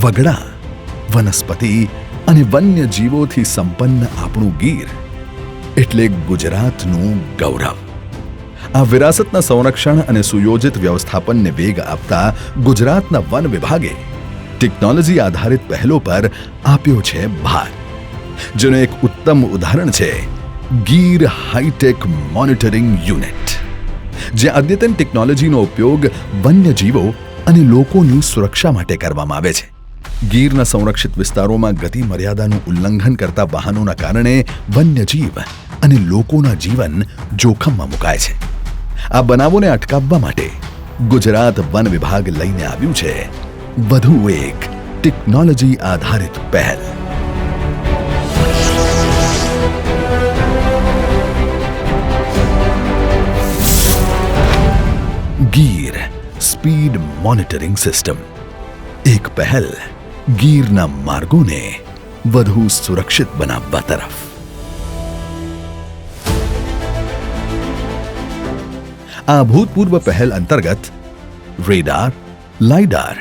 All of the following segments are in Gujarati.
વગડા, વનસ્પતિ અને વન્ય જીવોથી સંપન્ન આપણું ગીર એટલે ગુજરાતનું ગૌરવ. આ વિરાસતના સંરક્ષણ અને સુયોજિત વ્યવસ્થાપનને વેગ આપતા ગુજરાતના વન વિભાગે ટેકનોલોજી આધારિત પહેલો પર આપ્યો છે ભાર, જેનું એક ઉત્તમ ઉદાહરણ છે ગીર હાઈટેક મોનિટરિંગ યુનિટ, જે અદ્યતન ટેકનોલોજીનો ઉપયોગ વન્યજીવો અને લોકોની સુરક્ષા માટે કરવામાં આવે છે. ગીરના સંરક્ષિત વિસ્તારોમાં ગતિ મર્યાદાનું ઉલ્લંઘન કરતા વાહનોના કારણે વન્યજીવ અને લોકોના જીવન જોખમમાં મુકાય છે. આ બનાવોને અટકાવવા માટે ગુજરાત વન વિભાગ લઈને આવ્યું છે વધુ એક ટેકનોલોજી આધારિત પહેલ. ગીર સ્પીડ મોનિટરિંગ સિસ્ટમ, એક પહેલ ગીરના માર્ગોને વધુ સુરક્ષિત બનાવવા તરફ. આ ભૂતપૂર્વ પહેલ અંતર્ગત રેડાર, લાઇડાર,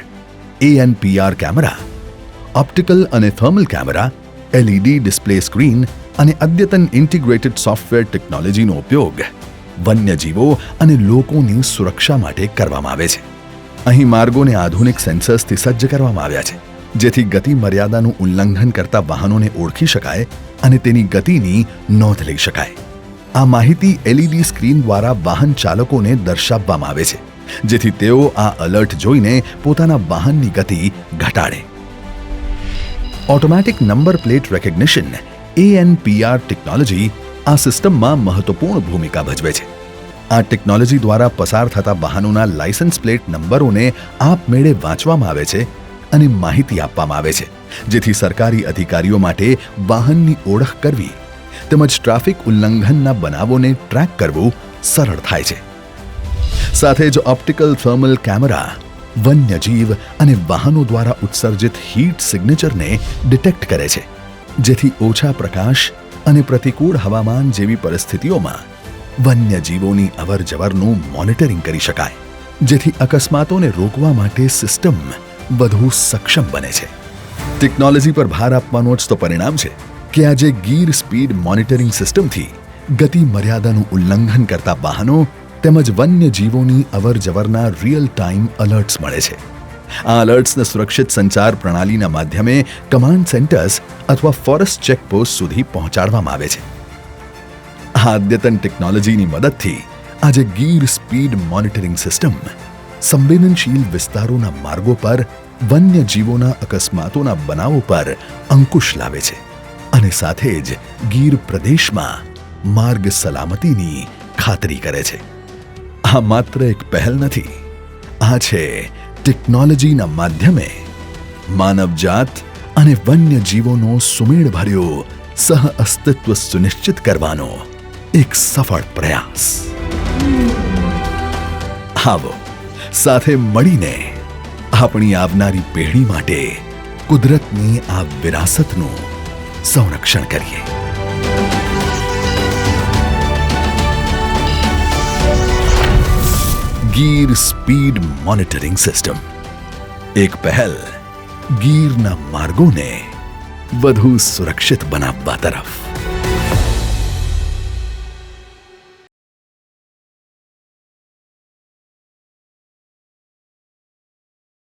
ANPR કેમેરા, ઓપ્ટિકલ અને thermal camera, LED display screen અને અદ્યતન ઇન્ટિગ્રેટેડ સોફ્ટવેર ટેકનોલોજીનો ઉપયોગ વન્યજીવો અને લોકોની સુરક્ષા માટે કરવામાં આવે છે. અહીં માર્ગોને આધુનિક સેન્સર્સથી સજ્જ કરવામાં આવ્યા છે, જેથી ગતિ મર્યાદાનું ઉલ્લંઘન કરતા વાહનોને ઓળખી શકાય અને તેની ગતિની નોંધ લઈ શકાય. આ માહિતી LED સ્ક્રીન દ્વારા વાહન ચાલકોને દર્શાવવામાં આવે છે, જેથી તેઓ આ એલર્ટ જોઈને પોતાના વાહનની ગતિ ઘટાડે. Automatic number plate recognition ANPR technology આ સિસ્ટમમાં મહત્વપૂર્ણ ભૂમિકા ભજવે છે. આ ટેકનોલોજી દ્વારા પસાર થતા વાહનોના લાયસન્સ પ્લેટ નંબરોને આપમેળે વાંચવામાં આવે છે અને માહિતી આપવામાં આવે છે, જેથી સરકારી અધિકારીઓ માટે વાહનની ઓળખ કરવી તેમજ ટ્રાફિક ઉલ્લંઘનના બનાવોને ટ્રેક કરવું સરળ થાય છે. સાથે જ ઓપ્ટિકલ થર્મલ કેમેરા વન્યજીવ અને વાહનો દ્વારા ઉત્સર્જિત હીટ સિગ્નેચરને ડિટેક્ટ કરે છે, જેથી ઓછા પ્રકાશ અને પ્રતિકૂળ હવામાન જેવી પરિસ્થિતિઓમાં વન્યજીવોની અવરજવરનું મોનિટરિંગ કરી શકાય, જેથી અકસ્માતોને રોકવા માટે સિસ્ટમ વધુ સક્ષમ બને છે. ટેકનોલોજી પર ભાર આપવાનો જ તો પરિણામ છે કે આજે ગીર સ્પીડ મોનિટરિંગ સિસ્ટમથી ગતિ મર્યાદાનું ઉલ્લંઘન કરતા વાહનો તેમજ વન્યજીવોની અવરજવરના રિયલ ટાઈમ એલર્ટ્સ મળે છે. આ એલર્ટ્સને સુરક્ષિત સંચાર પ્રણાલીના માધ્યમે કમાન્ડ સેન્ટર્સ અથવા ફોરેસ્ટ ચેકપોસ્ટ સુધી પહોંચાડવામાં આવે છે. આ અદ્યતન ટેકનોલોજીની મદદથી આજે ગીર સ્પીડ મોનિટરિંગ સિસ્ટમ સંવેદનશીલ વિસ્તારોના માર્ગો પર વન્યજીવોના અકસ્માતોના બનાવો પર અંકુશ લાવે છે અને સાથે જ ગીર પ્રદેશમાં માર્ગ સલામતીની ખાતરી કરે છે. આ માત્ર એક પહેલ નથી, આ છે ટેકનોલોજીના માધ્યમે માનવજાત અને વન્યજીવોનો સુમેળભર્યો સહ અસ્તિત્વ સુનિશ્ચિત કરવાનો એક સફળ પ્રયાસ. આવો સાથે મળીને આપણી આવનારી પેઢી માટે કુદરતની આ વિરાસતનું સંરક્ષણ કરીએ. ગીર સ્પીડ મોનિટરિંગ સિસ્ટમ, એક પહેલ ગીરના માર્ગોને વધુ સુરક્ષિત બનાવવા તરફ.